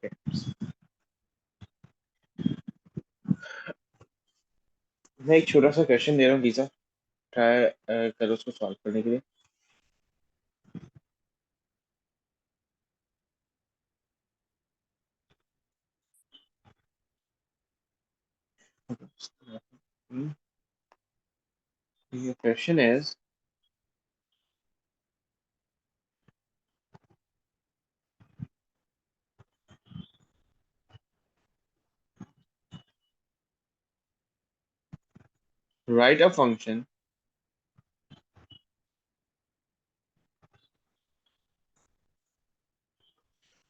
Okay, मैं एक छोटा सा क्वेश्चन दे रहा हूँ गीता, ट्राई करो उसको सॉल्व करने के लिए। The question is, write a function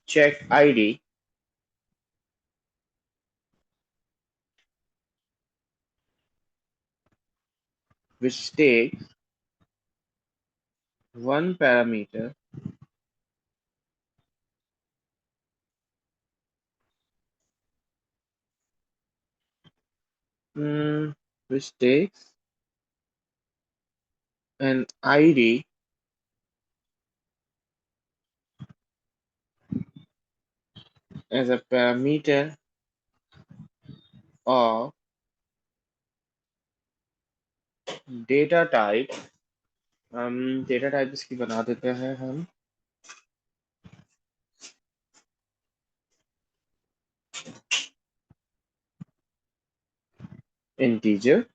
check id which takes one parameter which takes an id as a parameter of data type. Data type इसकी बना देते हैं हम integer.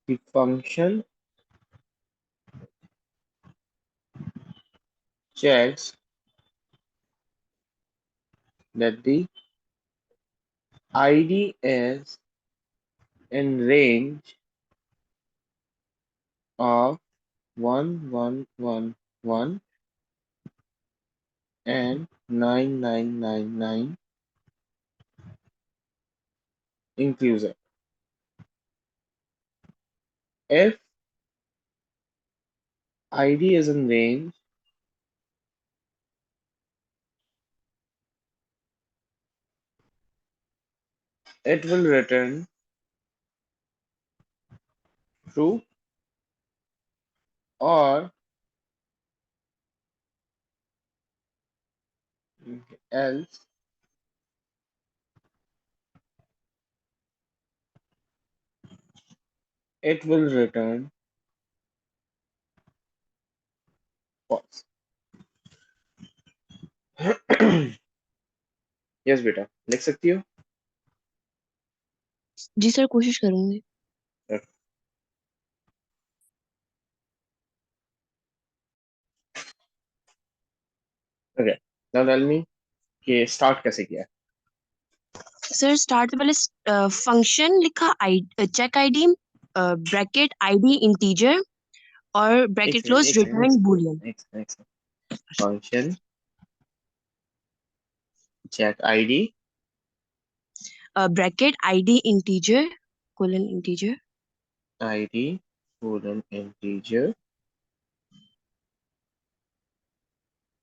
The function checks that the id is in range of 1111 and 9999 inclusive. If id is in range, it will return true, or else it will return false. Yes बेटा, लिख सकती हो? जी sir, कोशिश करूंगी। ओके, नाउ टेल मी कि start कैसे किया है? सर स्टार्ट से पहले फंक्शन लिखा, check ID, bracket ID integer और एक ब्रैकेट सेकंड, क्लोज एक सेकंड, एक रिटर्न बूलियन। सेकंड, एक सेकंड, एक second. Function check ID bracket ID integer colon integer ID colon integer,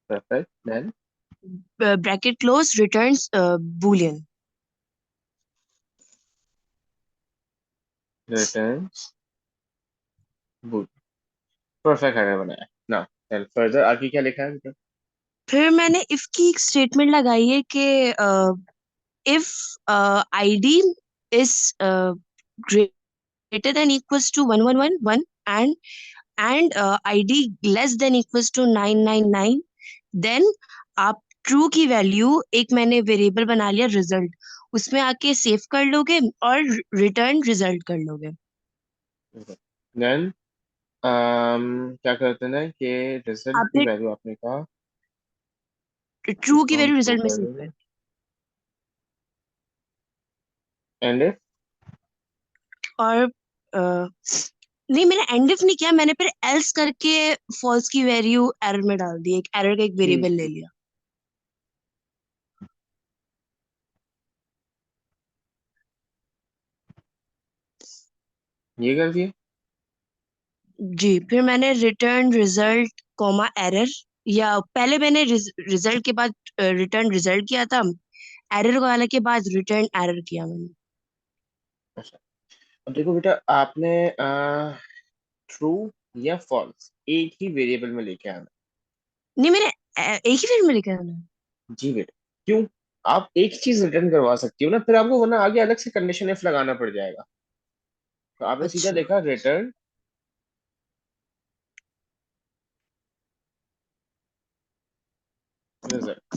perfect, then bracket close returns boolean. Returns boot. Perfect है बनाया ना। Then further आगे क्या लिखा है बेटा? फिर मैंने इफ की एक स्टेटमेंट लगाई है कि if ID is greater than equals to 1111 and id less than equals to 999, then आप ट्रू की वैल्यू, एक मैंने वेरिएबल बना लिया रिजल्ट, उसमें आके सेव कर लोगे और रिटर्न रिजल्ट कर लोगे। देन क्या करते हैं ना कि रिजल्ट की आपने वैल्यू आपने कहा, ट्रू की इसको हम वैल्यू ट्रू रिजल्ट में कर सेव देंगे। कर, एंड और नहीं, मैंने एंड इफ नहीं किया, मैंने फिर एल्स करके फॉल्स की वैल्यू एरर में डाल दी, एक एरर का एक ठीक वेरिएबल ले ठीक, लिया। ये कर दिए। जी, फिर मैंने रिटर्न रिजल्ट कॉमा एरर, या पहले मैंने रिजल्ट के बाद रिटर्न रिजल्ट किया था, एरर वाले के बाद रिटर्न एरर किया मैंने। अच्छा, अब देखो बेटा, आपने ट्रू या फॉल्स एक ही वेरिएबल में लेके आना। नहीं, मैंने एक ही फील्ड में लिखा है ना। जी बेटा, क्यों? आप एक चीज रिटर्न करवा सकती हो ना, फिर आपको वरना आगे अलग से कंडीशन इफ लगाना पड़ जाएगा। तो आपने सीधा अच्छा। देखा रिटर्न रिजल्ट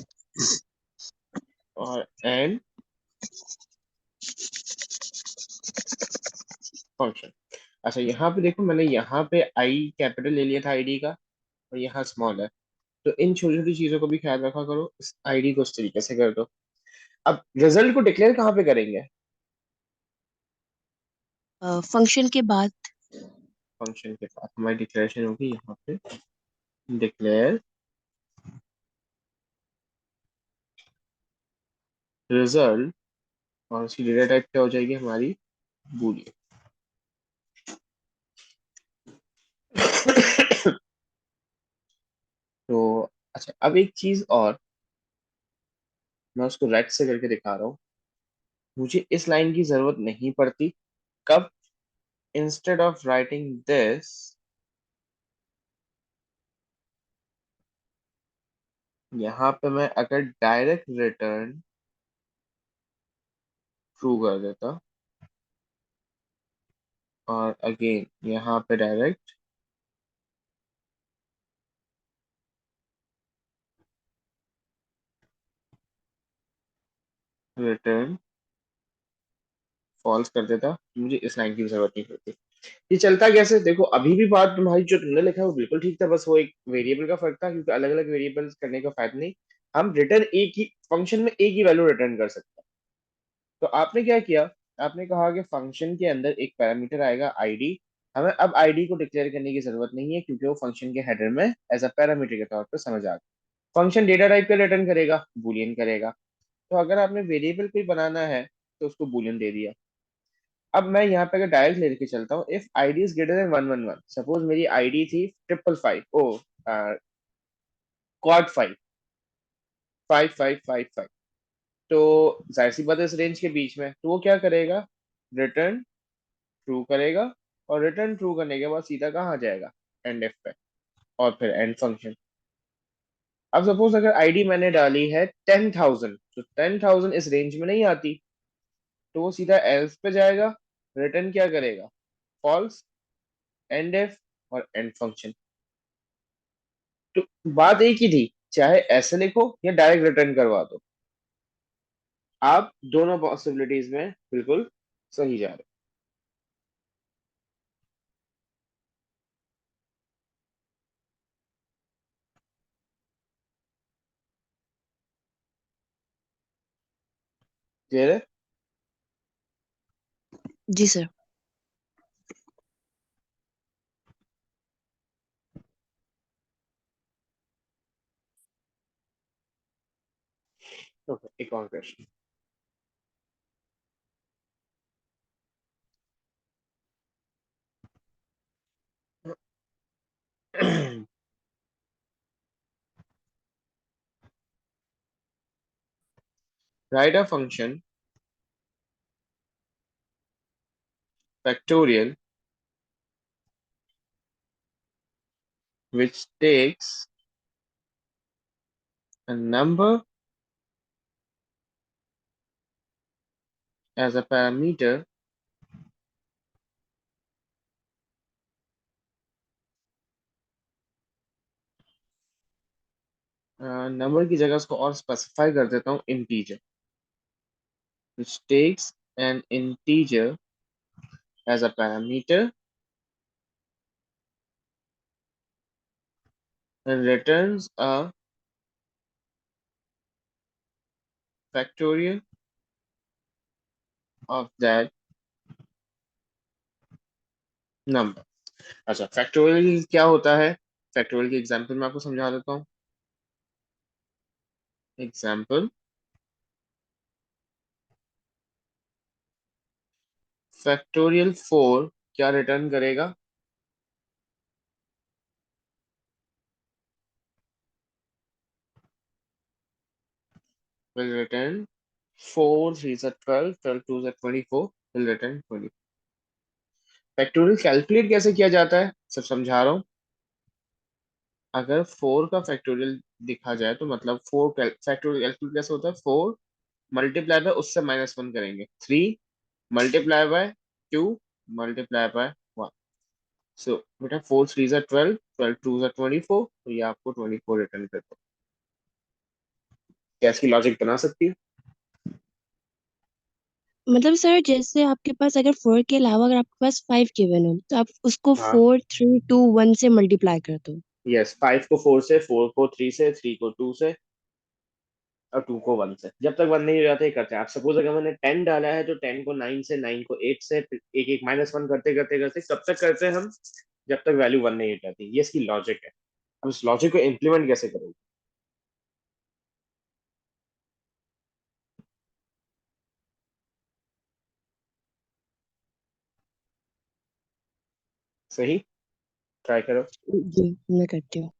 और एंड फंक्शन। अच्छा यहाँ पे देखो, मैंने यहाँ पे आई कैपिटल ले लिया था आईडी का, और यहाँ स्मॉल है। तो इन छोटी छोटी चीजों को भी ख्याल रखा करो, इस आईडी को इस तरीके से कर दो। अब रिजल्ट को डिक्लेयर कहाँ पे करेंगे? फंक्शन के बाद। फंक्शन के पास हमारी डिक्लेरेशन होगी यहाँ पे, डिक्लेयर रिजल्ट, और उसकी डेटा टाइप क्या हो जाएगी हमारी? बूलियन। तो अच्छा, अब एक चीज और, मैं उसको रेड से करके दिखा रहा हूँ। मुझे इस लाइन की जरूरत नहीं पड़ती। कब? इंस्टेड ऑफ राइटिंग दिस, यहाँ पे मैं अगर डायरेक्ट रिटर्न ट्रू कर देता, और अगेन यहाँ पे डायरेक्ट रिटर्न फॉल्स कर देता, मुझे इस लाइन की भी जरूरत नहीं पड़ती। ये चलता कैसे देखो, अभी भी बात तुम्हारी जो तुमने लिखा है वो बिल्कुल ठीक था, बस वो एक वेरिएबल का फर्क था, क्योंकि अलग अलग वेरिएबल्स करने का फायदा नहीं। हम रिटर्न एक ही फंक्शन में एक ही वैल्यू रिटर्न कर सकते हैं। तो आपने क्या किया, आपने कहा कि फंक्शन के अंदर एक पैरामीटर आएगा आईडी। हमें अब आईडी को डिक्लेयर करने की जरूरत नहीं है, क्योंकि वो फंक्शन के हेडर में एज अ पैरामीटर के तौर पर समझ आ गया। फंक्शन डेटा टाइप का रिटर्न करेगा, बूलियन करेगा। तो अगर आपने वेरिएबल कोई बनाना है तो उसको बूलियन दे दिया। अब मैं यहाँ पे अगर डायरेक्ट लेके चलता हूँ, if ID is greater than 111, suppose मेरी आईडी थी 555, ओ क्वाड 5555, तो जाहिर सी बात है इस रेंज के बीच में, तो वो क्या करेगा? रिटर्न ट्रू करेगा, और रिटर्न ट्रू करने के बाद सीधा कहाँ आ जाएगा? एंड एफ पे, और फिर एंड फंक्शन। अब सपोज अगर आईडी मैंने डाली है 10,000, तो 10,000 इस रेंज में नहीं आती, तो वो सीधा एल्स पे जाएगा, रिटर्न क्या करेगा? फॉल्स, एंड एफ, और एंड फंक्शन। तो बात एक ही थी, चाहे ऐसे लिखो या डायरेक्ट रिटर्न करवा दो, आप दोनों पॉसिबिलिटीज में बिल्कुल सही जा रहे हो। क्लियर है? जी सर। ओके, एक और question. Right a function factorial which takes a number as a parameter number की जगह उसको और स्पेसिफाई कर देता हूँ, integer, which takes an integer as a parameter and returns a factorial of that number। अच्छा, फैक्टोरियल क्या होता है? फैक्टोरियल की एग्जांपल मैं आपको समझा देता हूँ। एग्जांपल, फैक्टोरियल 4 क्या रिटर्न करेगा? Will return 4 3 is 12, 12 2 is 24, will return 20। Factorial calculate कैसे किया जाता है, सब समझा रहा हूँ। अगर 4 का फैक्टोरियल दिखा जाए तो मतलब 4 फैक्टोरियल कैलकुलेट कैसे होता है, 4 मल्टीप्लाई बाय उससे -1 करेंगे, 3 मल्टीप्लाई बाय 2 मल्टीप्लाई बाय 1। सो बेटा 4 3 जा 12, 12 2 जा 24, तो ये आपको 24 रिटर्न करता है। क्या इसकी लॉजिक बना सकती है? मतलब सर जैसे आपके पास अगर 4 के अलावा अगर आपके पास 5 गिवन हो तो आप उसको हाँ, 4 3 2 1 से मल्टीप्लाई कर दो। यस, 5 को 4 से, 4 को 3 से, 3 को 2 से, और 2 को 1 से। जब तक 1 नहीं हो जाता ये करते हैं। आप सपोज अगर मैंने 10 डाला है तो 10 को 9 से, 9 को 8 से, फिर एक एक -1 करते करते करते कब तक करते हैं हम, जब तक वैल्यू 1 नहीं हो जाती। ये इसकी लॉजिक है। अब इस लॉजिक को इम्प्लीमेंट कैसे करोगे? सही, ट्राई करो। जी मैं करती हूँ।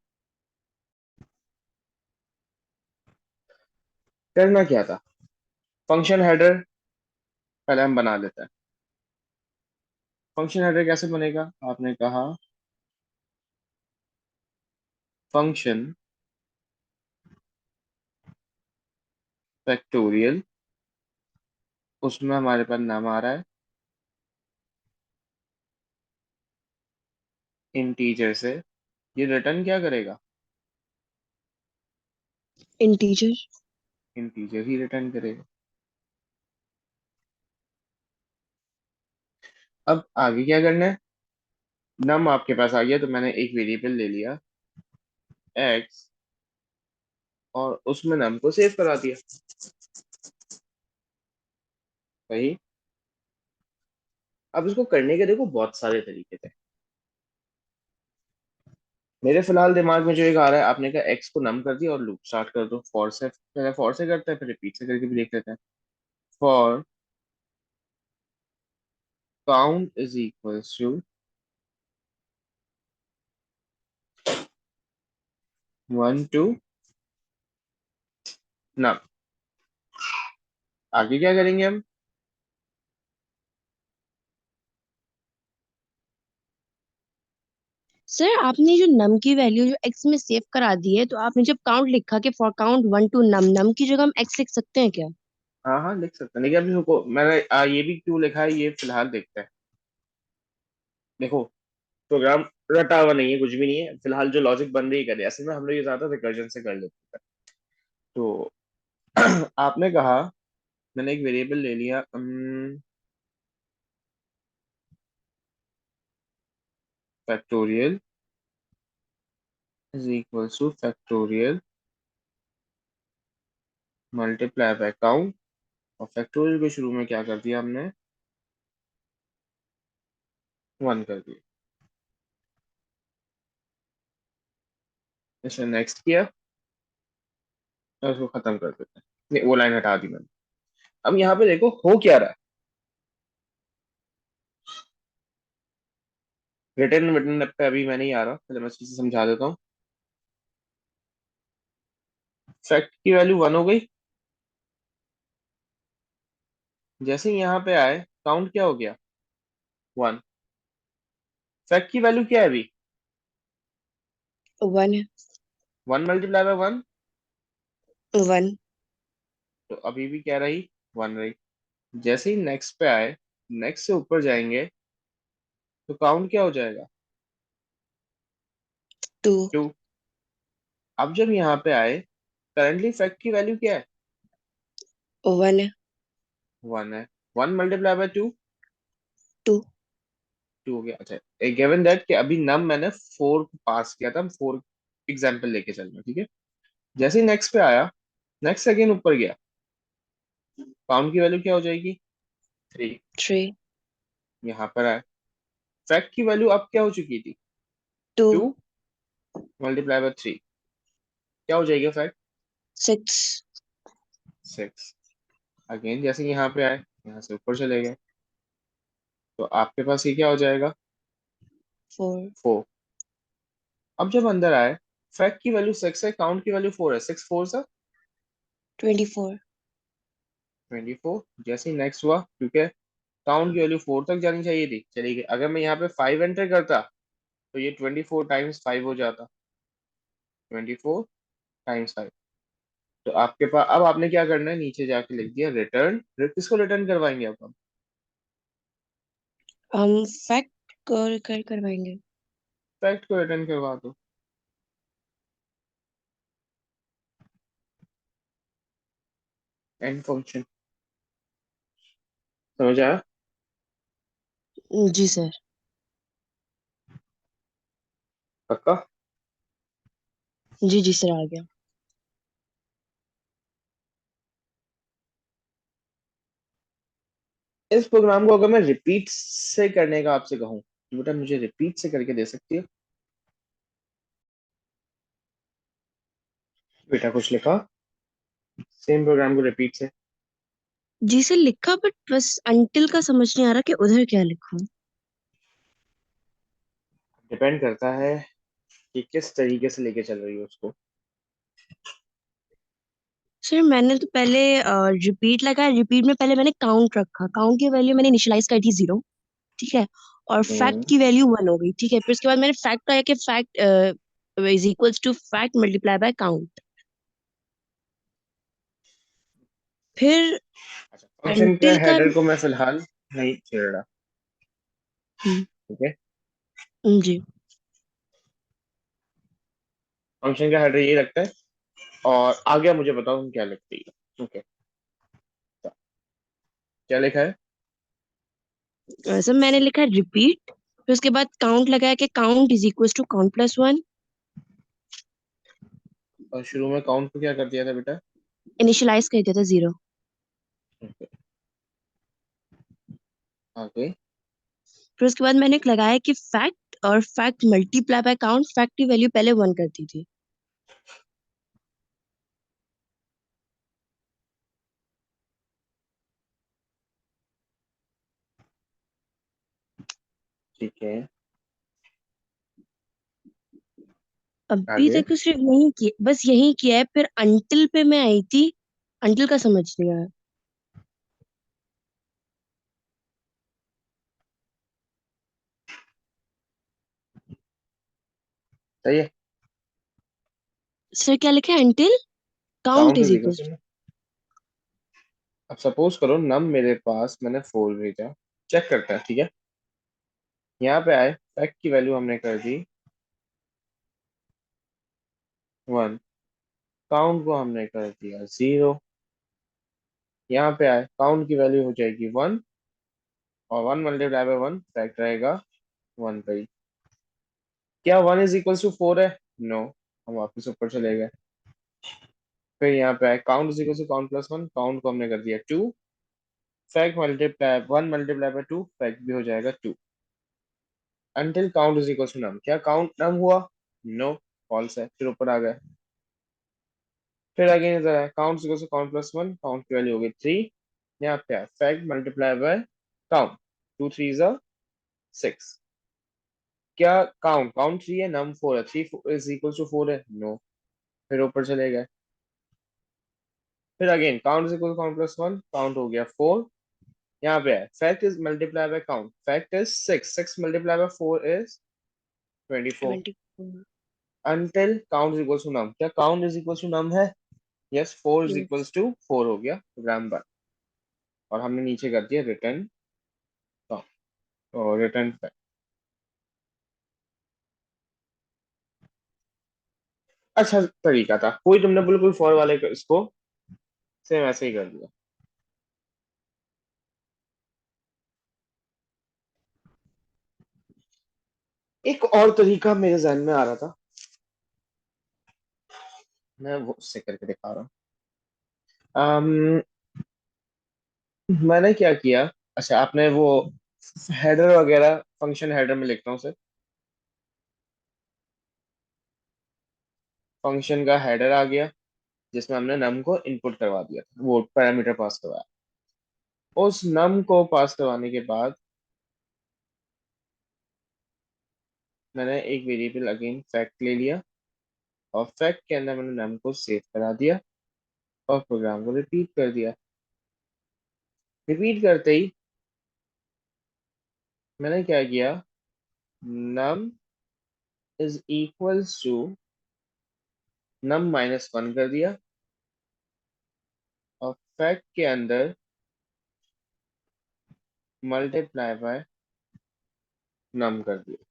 करना क्या था, फंक्शन हेडर पहले हम बना लेते हैं। फंक्शन हेडर कैसे बनेगा, आपने कहा फंक्शन फैक्टोरियल, उसमें हमारे पास नाम आ रहा है इंटीजर से, ये रिटर्न क्या करेगा, इंटीजर। इंटीजर ही रिटर्न करेगा। अब आगे क्या करना है, नम आपके पास आ गया तो मैंने एक वेरिएबल ले लिया एक्स, और उसमें नम को सेव करा दिया। सही। अब इसको करने के देखो बहुत सारे तरीके थे। मेरे फिलहाल दिमाग में जो एक आ रहा है, आपने कहा एक्स को नम कर दिया और लूप स्टार्ट कर दो फॉर से, पहले फॉर से करते हैं फिर रिपीट से करके भी देख लेते हैं। For count is equals to 1 to num. आगे क्या करेंगे हम, सर आपने जो नम की वैल्यू जो एक्स में सेव करा दी है तो आपने जब काउंट लिखा कि फॉर काउंट 1 टू नम की जगह हम एक्स लिख सकते हैं क्या? हाँ हाँ लिख सकते हैं, लेकिन अभी रुको, मैंने ये भी क्यों लिखा है ये फिलहाल देखते हैं। देखो, प्रोग्राम रटा हुआ नहीं है, कुछ भी नहीं है, फिलहाल जो लॉजिक बन रही है असल में हम लोग ये ज्यादा रिकर्जन से कर लेते हैं। तो आपने कहा, मैंने एक वेरिएबल ले लिया factorial is equals two factorial multiply by count, और फैक्टोरियल के शुरू में क्या कर दिया हमने, 1 कर दिया। इसे नेक्स्ट किया और उसको खत्म कर देते हैं। नहीं, वो लाइन हटा दी मैंने। अब यहाँ पे देखो हो क्या रहा है, रिटर्न रिटर्न पे अभी मैं नहीं आ रहा, पहले मैं चीजें समझा देता हूँ। फैक्ट की वैल्यू 1 हो गई, जैसे ही यहाँ पे आए काउंट क्या हो गया, 1। फैक्ट की वैल्यू क्या है अभी, 1 है। 1 मल्टीप्लाई बाय 1, 1। तो अभी भी क्या रही, 1 रही। जैसे ही नेक्स्ट पे आए, नेक्स्ट से ऊपर जाएंगे तो काउंट क्या हो जाएगा, 2। 2। अब जब यहाँ पे आए, करंटली फैक्ट की वैल्यू क्या है, 1 है। 1 है। 1 मल्टीप्लाई बाय 2, 2। 2 हो गया। अच्छा, एक गिवन दैट कि अभी नम मैंने 4 पास किया था, हम 4 एग्जाम्पल लेके चल रहे हैं, ठीक है। जैसे ही नेक्स्ट पे आया, नेक्स्ट सेकेंड ऊपर गया, काउंट की वैल्यू क्या हो जाएगी, 3। 3। यहाँ पर आए, फैक्ट की वैल्यू अब क्या हो चुकी थी, 2। 2 मल्टीप्लाई बाय 3, क्या हो जाएगा फैक्ट, 6। 6। अगेन जैसे ही यहाँ पे आए, यहाँ से ऊपर चले गए, तो आपके पास ये क्या हो जाएगा, 4। 4। अब जब अंदर आए, फैक्ट की वैल्यू 6 है, काउंट की वैल्यू 4 है, 6 4 सा 24। 24। जैसे ही नेक्स्ट हुआ, क्योंकि काउंट की वैल्यू 4 तक जानी चाहिए थी, चली गई। अगर मैं यहाँ पे 5 एंटर करता तो ये 24 टाइम्स 5 हो जाता, 24 टाइम्स 5। तो आपके पास अब आपने क्या करना है, नीचे जाके लिख दिया रिटर्न। किसको रिटर्न करवाएंगे अब हम? हम फैक्ट कर करवाएंगे। फैक्ट को रिटर्न करवा दो। And function. समझ आया? जी सर। पक्का? जी जी सर, आ गया। इस प्रोग्राम को अगर मैं रिपीट से करने का आपसे कहूँ तो बेटा मुझे रिपीट से करके दे सकती है? बेटा कुछ लिखा सेम प्रोग्राम को रिपीट से? जी सर लिखा, बट बस अंटिल का समझ नहीं आ रहा कि उधर क्या लिखूं। डिपेंड करता है कि किस तरीके से लेके चल रही हो उसको। सर मैंने तो पहले रिपीट लगाया, रिपीट में पहले मैंने काउंट रखा, काउंट की वैल्यू मैंने इनिशियलाइज कर दी 0। ठीक है। और फैक्ट हम्म। की वैल्यू 1 हो गई। ठीक है, फिर उसके बाद मैंने फैक्ट आया कि fact is equals to fact multiply by count. फिर अच्छा, फंक्शन के अंटिल का। हेडर को मैं फिलहाल नहीं छेड़ रहा। हम्म, ठीक है। जी। फंक्शन का हेडर यही रखता है। और आगे आप मुझे बताओ तुम क्या लिखती है। ओके। तो क्या लिखा है? सर मैंने लिखा रिपीट, फिर उसके बाद काउंट लगाया कि count is equals to count plus 1। और शुरू में काउंट को क्या कर दिया था बेटा? इनिशियलाइज कर दिया था 0। ओके। आगे? फिर उसके बाद मैंने एक लगाया कि फैक्ट और fact multiply by count, fact की वैल्यू पहले 1 कर दी थी। ठीक है। अभी आगे? तक तो सिर्फ यही किया, बस यही किया है। फिर अंटिल पे मैं आई थी, अंटिल का समझ नहीं आया। सही है। सर क्या लिखा है? Until count count is is equal equal. To, अब सपोज करो नम मेरे पास मैंने 4 भेजा। चेक करते हैं, ठीक है। यहाँ पे आए फैक्ट की वैल्यू हमने कर दी 1। काउंट को हमने कर दिया 0। यहाँ पे आए काउंट की वैल्यू हो जाएगी 1। और 1 मल्टीप्लाई बाय 1 फैक्ट रहेगा 1 पे ही। क्या 1 इज इक्वल टू 4 है? नो। हम वापस ऊपर चले गए। फिर यहाँ पे आए count is equal to count plus 1, count को हमने कर दिया 2। Fact multiply 1 multiply by 2 fact भी हो जाएगा 2। Until count is equal to num, क्या काउंट नम हुआ? नो। फॉल्स है। फिर ऊपर आ गए। फिर आगे इधर है count equal to count plus 1, count की वैल्यू हो गई 3। यहाँ पे है fact multiply by count, 2 3 is 6। क्या काउंट काउंट 3 है, नम 4 है, 3 इज इक्वल टू 4 है? नो। फिर ऊपर चले गए। फिर again count is equal to count plus 1, count हो गया 4। यहाँ पे है fact is multiply by count, fact is 6, 6 multiply by 4 is 24। 24। until count is equals to num, क्या count is equals to num है? Yes, 4 is yes. Equals to 4 हो गया programme बन। और हमने नीचे कर दिया रिटर्न और रिटर्न। अच्छा तरीका था, कोई तुमने बिल्कुल फॉर वाले को इसको सेम ऐसे ही कर दिया। एक और तरीका मेरे जहन में आ रहा था, मैं वो उससे करके दिखा रहा हूँ। मैंने क्या किया। अच्छा आपने वो हेडर वगैरह, फंक्शन हेडर में लिखता हूँ सर। फंक्शन का हेडर आ गया जिसमें हमने नम को इनपुट करवा दिया था, वो पैरामीटर पास करवाया। उस नम को पास करवाने के बाद मैंने एक वेरिएबल अगेन फैक्ट ले लिया। और फैक्ट के अंदर मैंने नम को सेव करा दिया और प्रोग्राम को रिपीट कर दिया। रिपीट करते ही मैंने क्या किया, num is equals to num -1 कर दिया और फैक्ट के अंदर मल्टीप्लाई बाय num कर दिया।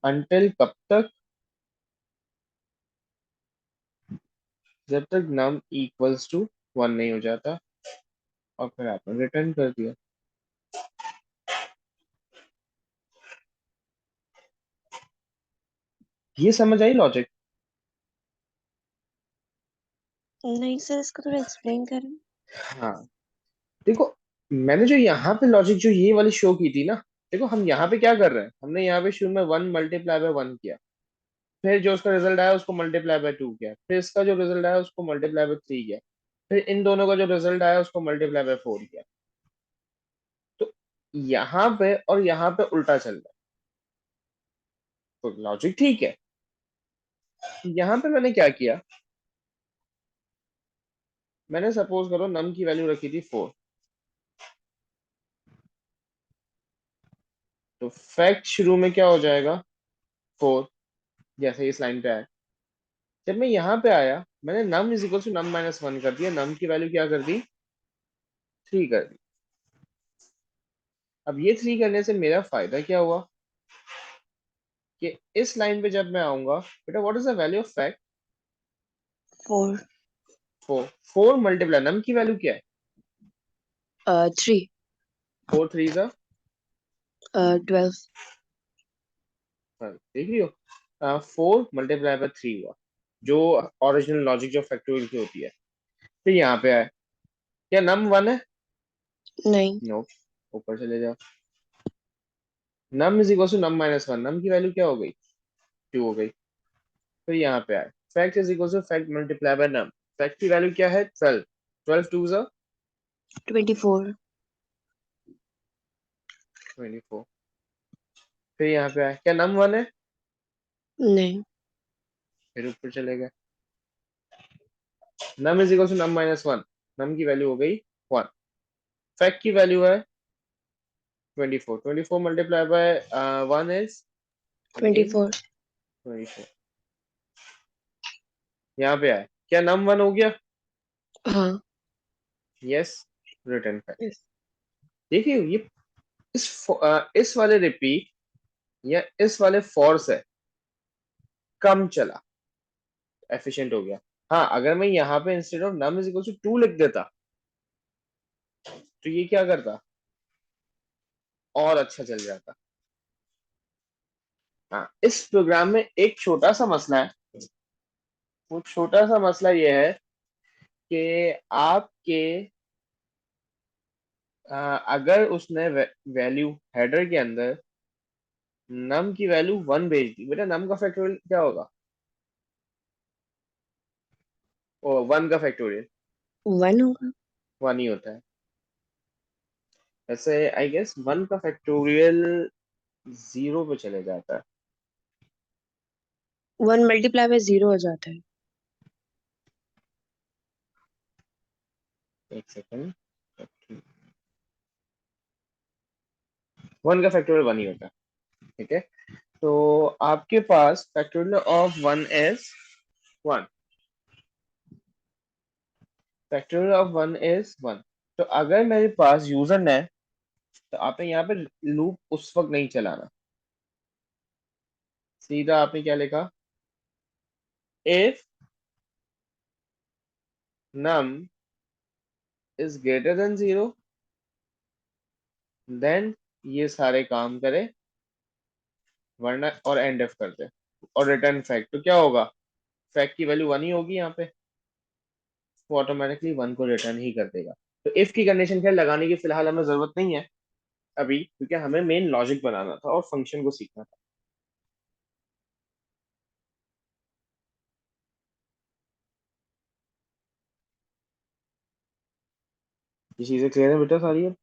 अंटिल कब तक? जब तक num इक्वल्स टू 1 नहीं हो जाता, और फिर आपने रिटर्न कर दिया। ये समझ आई लॉजिक? नहीं सर, इसको थोड़ा एक्सप्लेन करें। हाँ, देखो, मैंने जो यहाँ पे लॉजिक जो ये वाली शो की थी ना, देखो हम यहाँ पे क्या कर रहे हैं, हमने यहाँ पे शुरू में 1 × 1 किया, फिर जो उसका रिजल्ट आया उसको मल्टीप्लाई बाय 2 किया, फिर इसका जो रिजल्ट आया उसको मल्टीप्लाई बाय 3 किया, फिर इन दोनों का जो रिजल्ट आया उसको मल्टीप्लाई बाय 4 किया। तो यहाँ पे और यहाँ पे उल्टा चल रहा है, तो लॉजिक ठीक है। यहाँ पे मैंने क्या किया, मैंने सपोज करो नम की वैल्यू रखी थी 4, तो फैक्ट शुरू में क्या हो जाएगा, 4, जैसे इस लाइन पे आया। जब मैं यहाँ पे आया, मैंने num is equal to num -1 कर दिया, नम की वैल्यू क्या कर दी, 3 कर दी। अब ये 3 करने से मेरा फायदा क्या हुआ कि इस लाइन पे जब मैं आऊंगा, बेटा what is the value of fact, 4। 4। 4 multiply num की वैल्यू क्या है, 3। 4 3 जा 12। देख रही हो, 4 मल्टीप्लाई बाय 3 हुआ, जो ओरिजिनल लॉजिक जो फैक्टोरियल की होती है। फिर यहाँ पे आए, क्या नम 1 है? नहीं। नो, ऊपर चले जाओ, num is equal to num -1, num की वैल्यू क्या हो गई, 2 हो गई। फिर यहाँ पे आए, fact is equal to fact multiply by num, fact की वैल्यू क्या है, 12, 12 2 जा 24। 24। फिर यहाँ पे आए, क्या नम 1 है? नहीं। फिर ऊपर चले गए, num is equal to num -1, num की वैल्यू हो गई 1, फैक्ट की वैल्यू है 24, 24 मल्टीप्लाई बाय 1 इज अगेन 24। 24। यहाँ पे आए, क्या नम 1 हो गया, हाँ। Yes, return fact. Yes. देखिए ये इस वाले रिपीट या इस वाले फॉर से कम चला, एफिशिएंट हो गया। हाँ, अगर मैं यहाँ पे instead of num is equal to 2 लिख देता, तो ये क्या करता, और अच्छा चल जाता। हाँ, इस प्रोग्राम में एक छोटा सा मसला है, वो छोटा सा मसला ये है कि आपके अगर उसने वैल्यू हेडर के अंदर नम की वैल्यू 1 भेज दी, बेटा नम का फैक्टोरियल क्या होगा, ओ 1 का फैक्टोरियल 1 होगा। 1 ही होता है। वैसे आई गेस 1 का फैक्टोरियल 0 पे चले जाता है। 1 मल्टीप्लाई बाय 0 हो जाता है। एक सेकंड, 1 का फैक्टोरियल 1 ही होता है, ठीक है। तो आपके पास factorial of 1 is 1, factorial of 1 is 1। तो अगर मेरे पास यूजर ने, तो आपने यहाँ पे लूप उस वक्त नहीं चलाना, सीधा आपने क्या लिखा, if num is greater than 0 then ये सारे काम करे, वरना और एंड एफ कर दे, और रिटर्न फैक्ट। तो क्या होगा, फैक्ट की वैल्यू 1 ही होगी यहाँ पे, वो ऑटोमेटिकली 1 को रिटर्न ही कर देगा। तो इफ की कंडीशन खैर लगाने की फिलहाल हमें जरूरत नहीं है अभी, क्योंकि हमें मेन लॉजिक बनाना था और फंक्शन को सीखना था। ये चीजें क्लियर है बेटा सारी अब?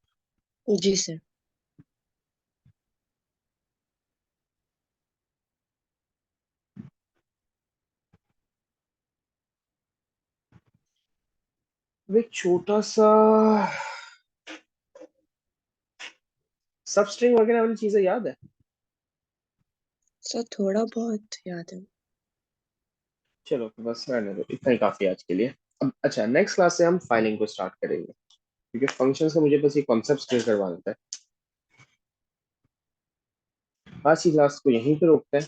जी सर। अब एक छोटा सा सब स्ट्रिंग वगैरह वाली चीजें याद है? सर थोड़ा बहुत याद है। चलो तो बस रहने दो, इतना ही काफी है आज के लिए। अब अच्छा, नेक्स्ट क्लास से हम फाइलिंग को स्टार्ट करेंगे, क्योंकि फंक्शंस का मुझे बस ये कॉन्सेप्ट क्लियर करवाना था। आज की क्लास को यहीं पे रोकते हैं।